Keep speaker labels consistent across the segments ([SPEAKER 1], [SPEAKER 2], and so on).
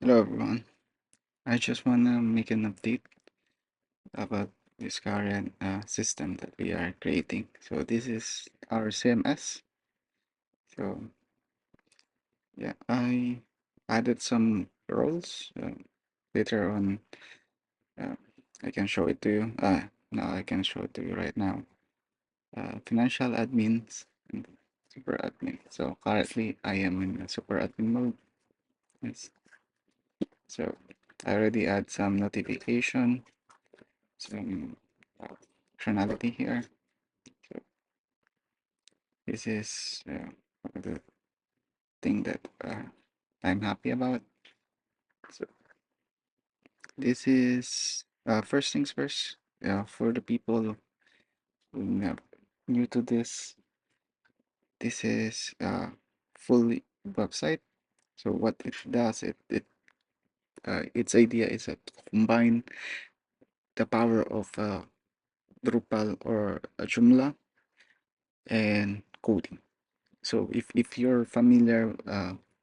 [SPEAKER 1] Hello everyone. I just want to make an update about this current system that we are creating. So this is our CMS. So yeah, I added some roles. Later on, uh, I can show it to you. Now I can show it to you right now. Financial admins and super admin. So currently I am in a super admin mode. Yes. So I already add some notification, some functionality here. So this is the thing that I'm happy about. So this is first things first. For the people who are new to this is full website. So what it does, its idea is to combine the power of Drupal or a Joomla and coding. So if you're familiar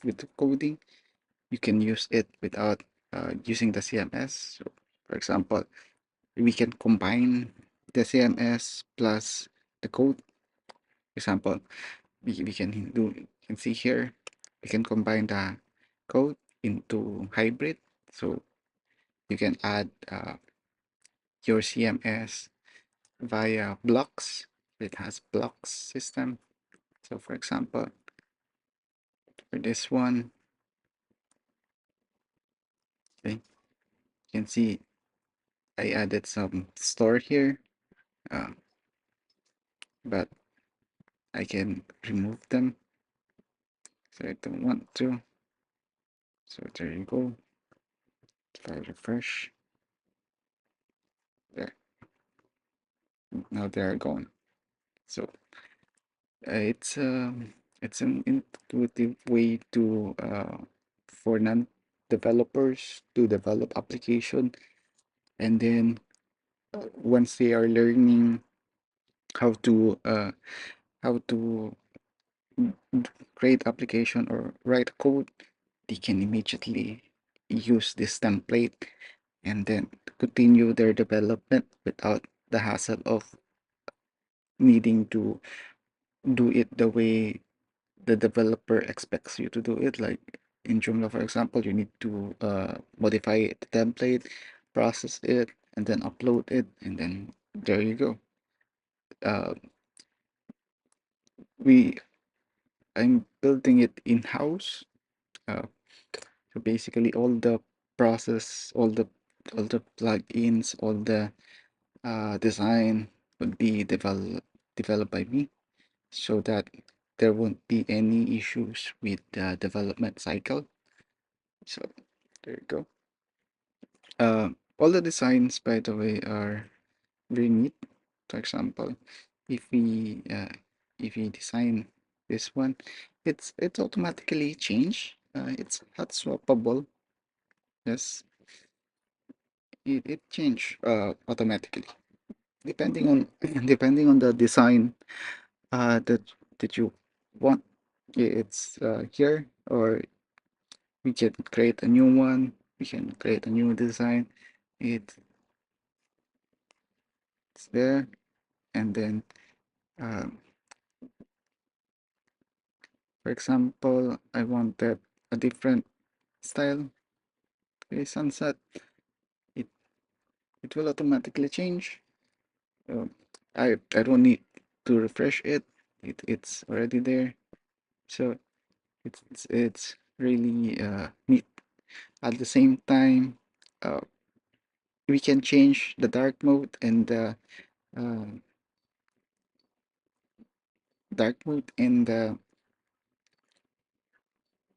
[SPEAKER 1] with coding, you can use it without using the CMS. So for example, we can combine the CMS plus the code. For example, we can see here, we can combine the code into hybrid. So you can add your CMS via blocks. It has blocks system. So for example, for this one, okay, you can see I added some store here, uh, but I can remove them. So I don't want to. So there you go. If I refresh, there. Now they're gone. So it's an intuitive way to for non-developers to develop application, and then once they are learning how to uh, how to create application or write code, they can immediately use this template and then continue their development without the hassle of needing to do it the way the developer expects you to do it. Like in Joomla, for example, you need to modify the template, process it, and then upload it, and then there you go. Uh, we I'm building it in-house. Uh, so basically, all the process, all the plugins, all the design would be developed by me, so that there won't be any issues with the development cycle. So there you go. All the designs, by the way, are very neat. For example, if we uh, if we design this one, it's automatically change. It's hot swappable. Yes, it change automatically depending on depending on the design that you want. It's here, or we can create a new one. We can create a new design. It's there, and then um, for example, I wanted a different style. Okay, sunset. It it will automatically change. Um, I don't need to refresh it. It's already there. So it's really neat. At the same time, uh, we can change the dark mode and the uh,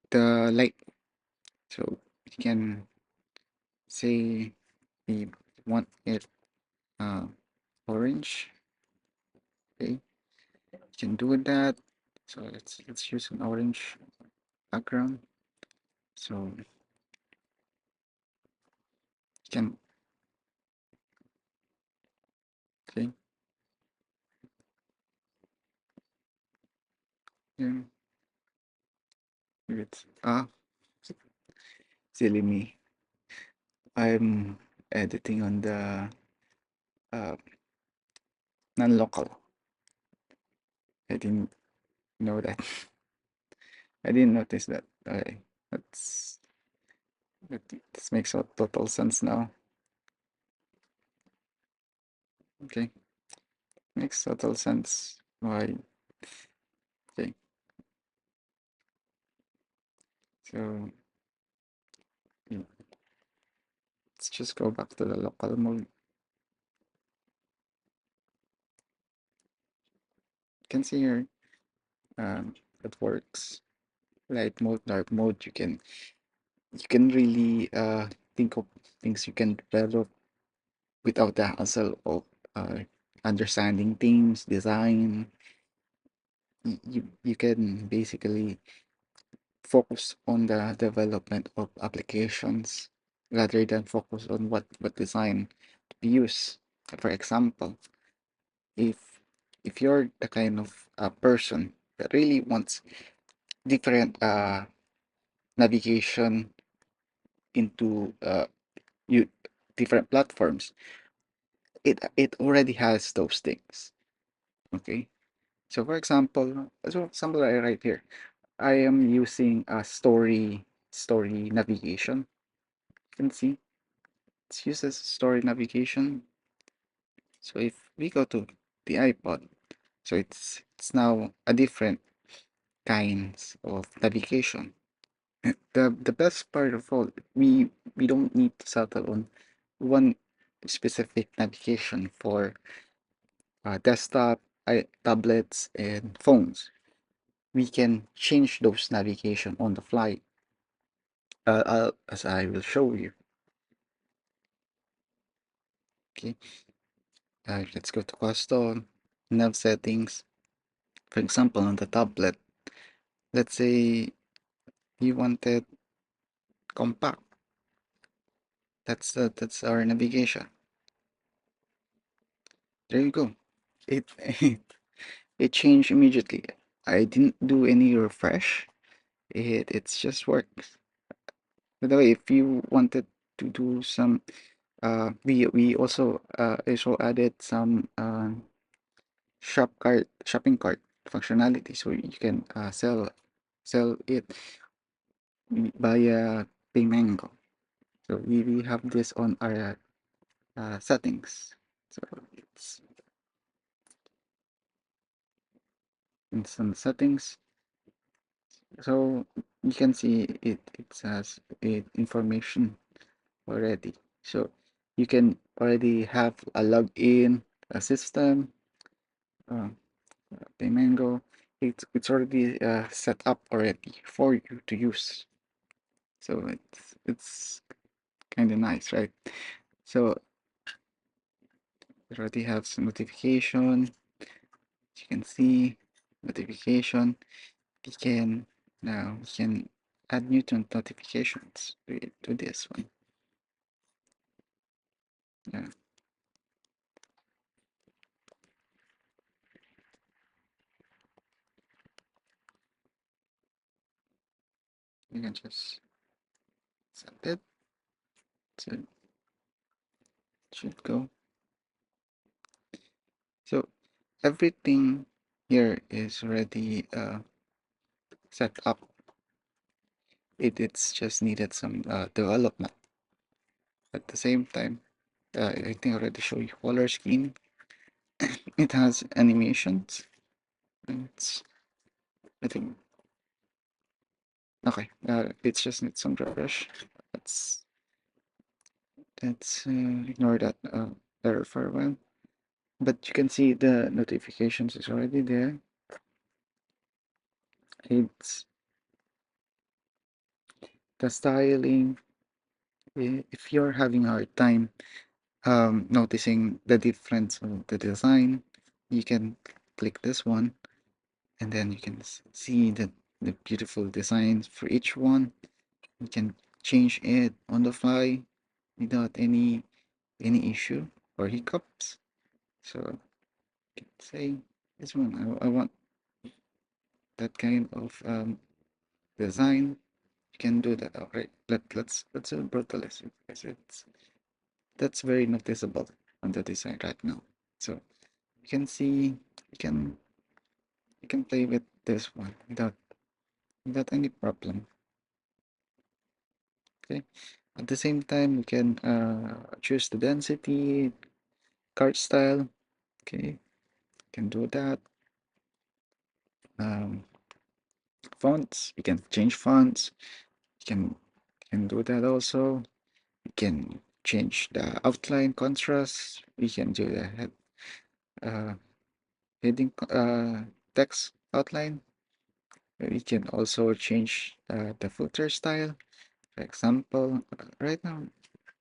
[SPEAKER 1] the light. So we can say we want it uh, orange. Okay, we can do that. So let's use an orange background. So we can, okay, yeah, it's silly me. I'm editing on the uh, non-local. I didn't know that. I didn't notice that. Okay, that's this makes a total sense now. Okay, makes total sense. Why? Okay, so mm, let's just go back to the local mode. You can see here it works. Light mode, dark mode. You can really think of things you can develop without the hassle of uh, understanding themes, design. You can basically focus on the development of applications rather than focus on what design to use. For example, if if you're the kind of person that really wants different navigation into you different platforms, it already has those things. Okay, so for example, right here, I am using a story navigation. You can see it uses story navigation. So if we go to the iPod, so it's now a different kinds of navigation. The best part of all, we don't need to settle on one specific navigation for desktop, tablets, and phones. We can change those navigation on the fly, as I will show you. Okay, let's go to custom nav settings. For example, on the tablet, let's say you wanted compact. That's our navigation. There you go. It it changed immediately. I didn't do any refresh. It's just works. By the way, if you wanted to do some we also added some shopping cart functionality, so you can sell it via Paymango. So we have this on our settings. So it's in some settings. So you can see it has information already. So you can already have a login, a system, uh, Paymango. It's already set up already for you to use. So it's kind of nice, right? So it already has notification. You can see notification. We can now we can add new notifications to this one. Yeah, you can just set it. So it should go. So everything here is already set up. It's just needed some development. At the same time, I think I already showed you color scheme. It has animations. It's I think okay. It's just needs some refresh. Let's ignore that error for a while. But you can see the notifications is already there. It's the styling. If you're having a hard time noticing the difference of the design, you can click this one, and then you can see the beautiful designs for each one. You can change it on the fly without any issue or hiccups. So you can say this one, I want that kind of design. you can do that. All right, let's brutalize it because that's very noticeable on the design right now. So you can see you can play with this one without any problem. Okay. At the same time, you can choose the density, card style. Okay, you can do that. Um, Fonts, you can change fonts. You can do that also. You can change the outline contrast. We can do the uh, heading text outline. We can also change the footer style. For example, right now,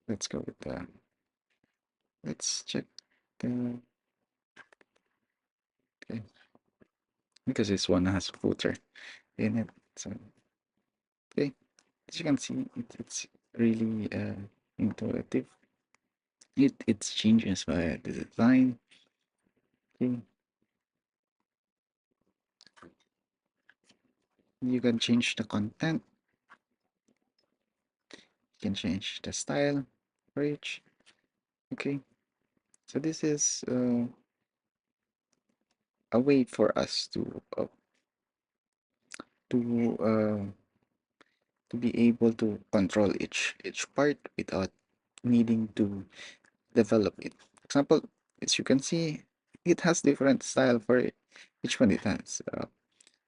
[SPEAKER 1] let's go with the, let's check the, okay, because this one has footer in it. So, okay, as you can see, it's really intuitive. It changes by the design. Okay, you can change the content. You can change the style for each. Okay, so this is a way for us to to be able to control each part without needing to develop it. For example, as you can see, it has different style for each one. It has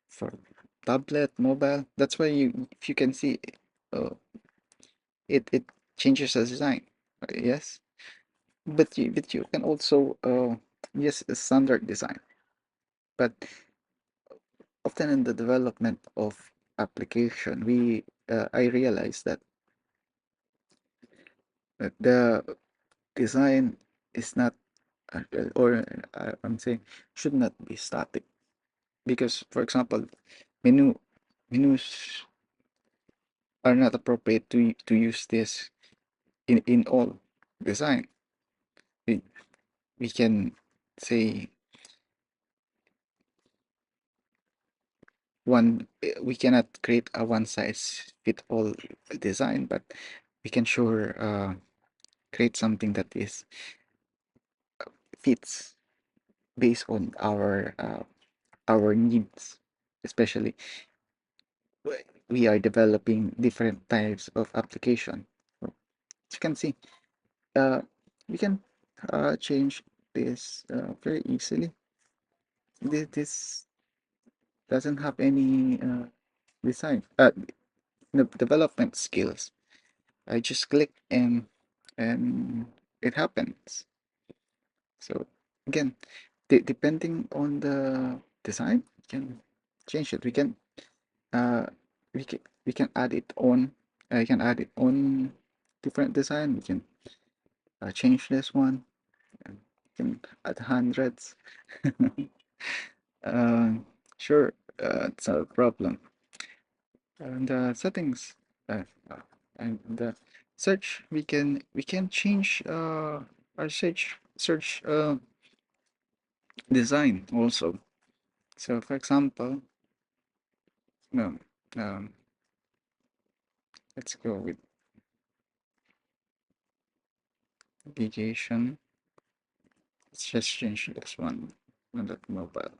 [SPEAKER 1] for tablet, mobile. That's why if you can see, uh, it changes the design. Yes, but you can also use a standard design. But often in the development of application, we I realize that the design is not or I'm saying should not be static because, for example, menu menus are not appropriate to use this in all design. We, we can say we cannot create a one size fit all design, but we can sure create something that is fits based on our needs, especially we are developing different types of application. So, as you can see, uh, we can change this very easily. This doesn't have any design development skills. I just click and it happens. So again, depending on the design, we can change it. Uh we can add it on. I can add it on different design. We can change this one. And we can add hundreds. uh, sure, it's not a problem. And settings uh, uh, and the search we can change our search design also. So for example, no, um, let's go with application. Let's just change this one on that mobile.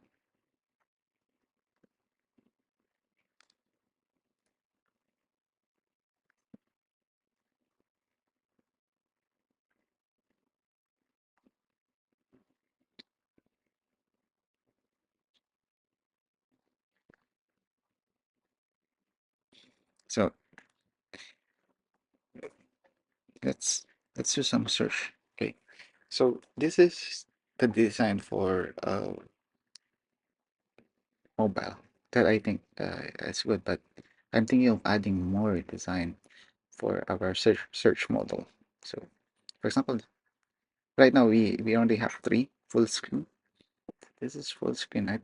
[SPEAKER 1] So let's let's do some search. Okay, so this is the design for mobile that I think is good, but I'm thinking of adding more design for our search model. So, for example, right now we only have three full screen. This is full screen.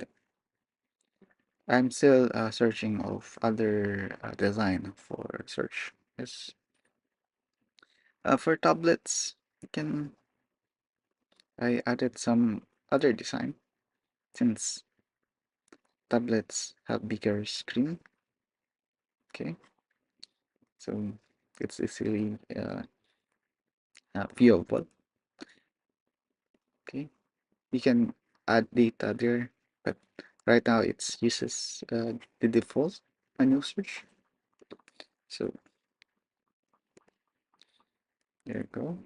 [SPEAKER 1] I'm still searching of other design for search. Yes, for tablets, I added some other design since tablets have bigger screen. Okay, So it's easily viewable. Okay, you can add data there, but right now it uses the default manual search. So there you go.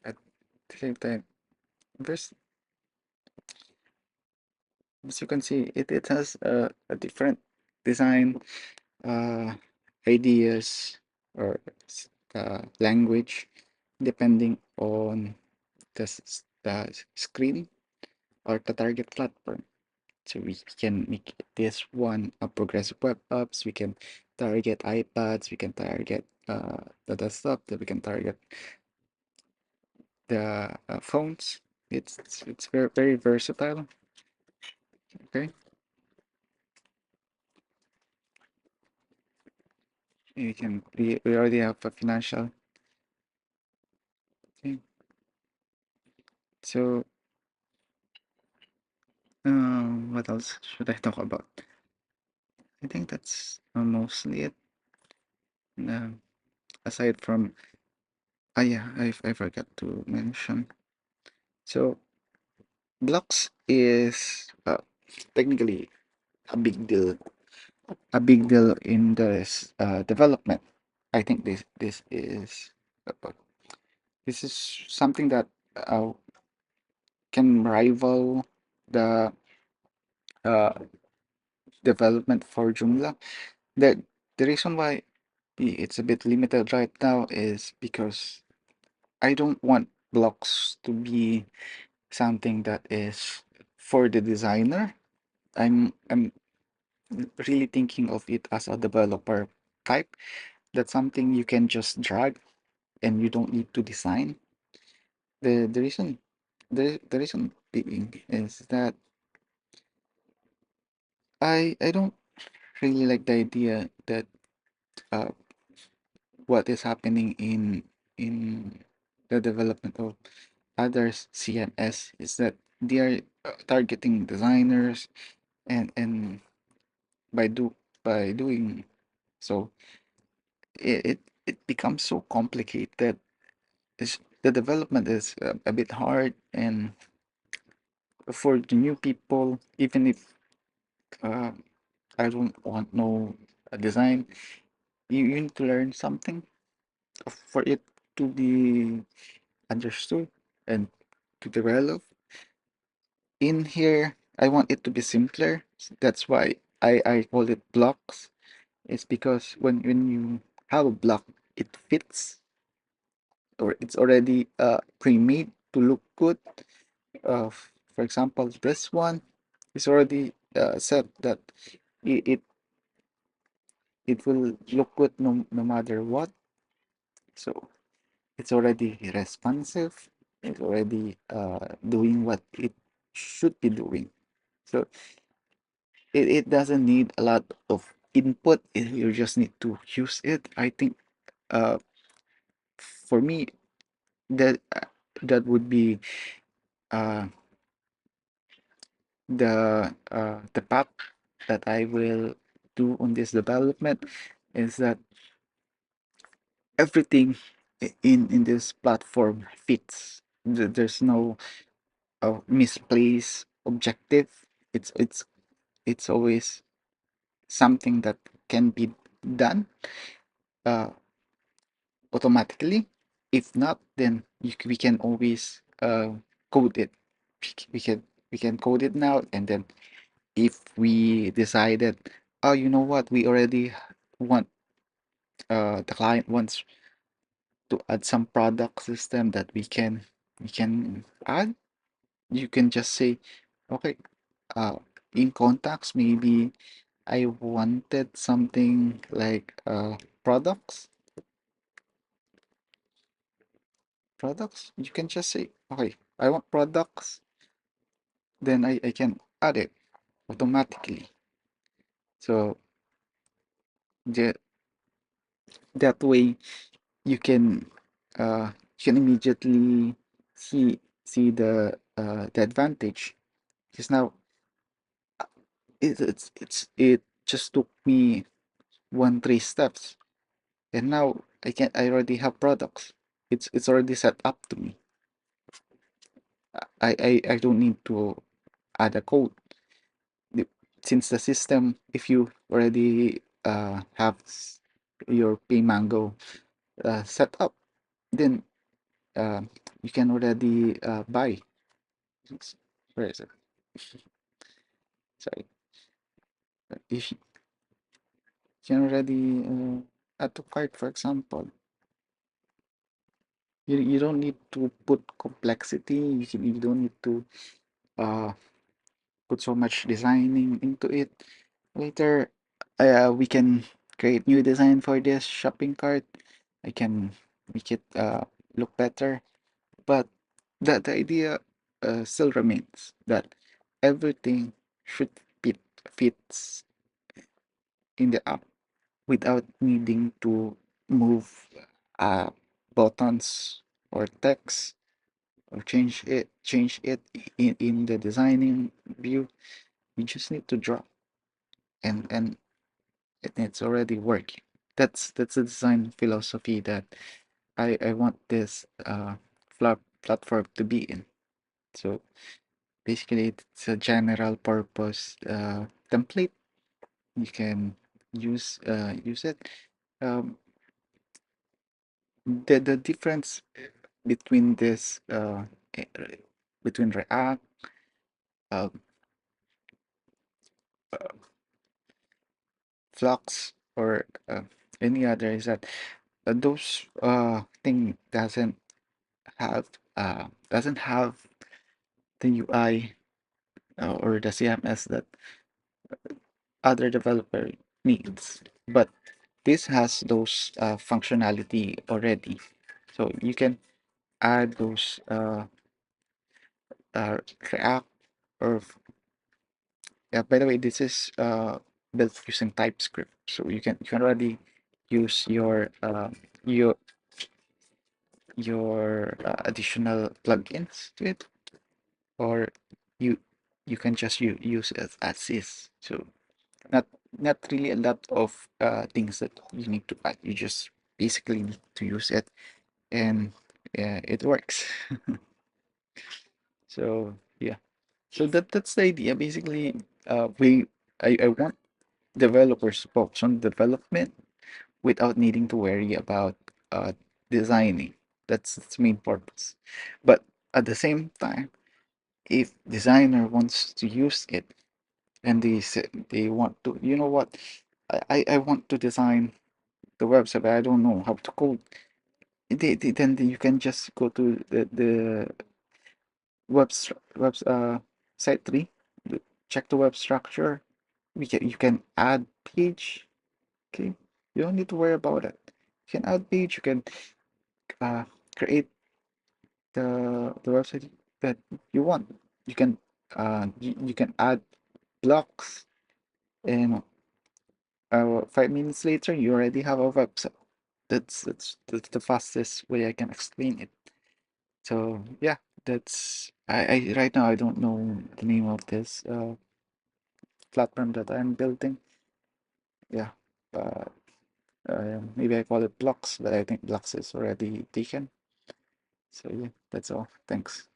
[SPEAKER 1] At the same time, there's, as you can see, it has a different design, uh, ideas, or language, depending on the screen or the target platform. So we can make this one a progressive web apps. We can target iPads. We can target the desktop. That we can target the phones. It's very versatile. Okay, we already have a financial. Okay, so what else should I talk about? I think that's mostly it. Uh, aside from, yeah, I forgot to mention. So blocks is technically a big deal, in this development. I think uh, this is something that uh, can rival the uh, development for Joomla. The the reason why it's a bit limited right now is because I don't want blocks to be something that is for the designer. I'm really thinking of it as a developer type. That's something you can just drag and you don't need to design. The reason the reason being is that I don't really like the idea that uh, what is happening in the development of other CMS is that they are targeting designers, and by do by doing so, it becomes so complicated. The development is a bit hard, and for the new people, even if uh, I don't want no design, you need to learn something for it to be understood and to develop. In here, I want it to be simpler. That's why I call it blocks. It's because when you have a block, it fits, or it's already pre-made to look good. For example, this one is already set that it it will look good no matter what. So it's already responsive. It's already doing what it should be doing. So it doesn't need a lot of input. You just need to use it. I think uh, for me that would be uh, the path that I will do on this development, is that everything in this platform fits. There's no misplaced objective. It's always something that can be done uh, automatically. If not, then we can always code it. We can we can code it now, and then if we decided, oh, you know what, we already want the client wants to add some product system that we can add, you can just say, okay, uh, in contacts, maybe I wanted something like products. Products. You can just say, okay, I want products. Then I can add it automatically. So the, that way you can immediately see the advantage. Because now it just took me 1 3 steps and now I already have products. It's already set up to me. I don't need to add a code. The- Since the system, if you already have your Paymango set up, then uh, you can already buy. Where is it? Sorry. If you can already add to cart, for example, you don't need to put complexity. You don't need to uh, put so much designing into it. Later, we can create new design for this shopping cart. I can make it look better, but the idea still remains that everything should fits in the app without needing to move uh, buttons or text or change it in the designing view. You just need to draw and it's already working. That's the design philosophy that I want this platform to be in. So basically, it's a general purpose template. You can use it. Um, the difference between this eh, between React, uh, Flux, or any other is that those thing doesn't have the UI or the CMS that other developer needs, but this has those functionality already, so you can add those React or by the way, this is built using TypeScript, so you can already use your additional plugins to it, or you you can just use it as is. So not not really a lot of things that you need to add. You just basically need to use it, and it works. So yeah, so that's the idea. Basically, I want developers to focus on development without needing to worry about uh, designing. That's its main purpose. But at the same time, if designer wants to use it and they want to, you know what, I want to design the website, but I don't know how to code. Then you can just go to the site tree, check the web structure. You can add page. Okay, you don't need to worry about it. You can add page. You can uh, create the website that you want. You can add blocks, and 5 minutes later you already have a website. That's the fastest way I can explain it. So yeah, that's I right now I don't know the name of this platform that I'm building. Yeah, but maybe I call it blocks, but I think blocks is already taken. So yeah, that's all. Thanks.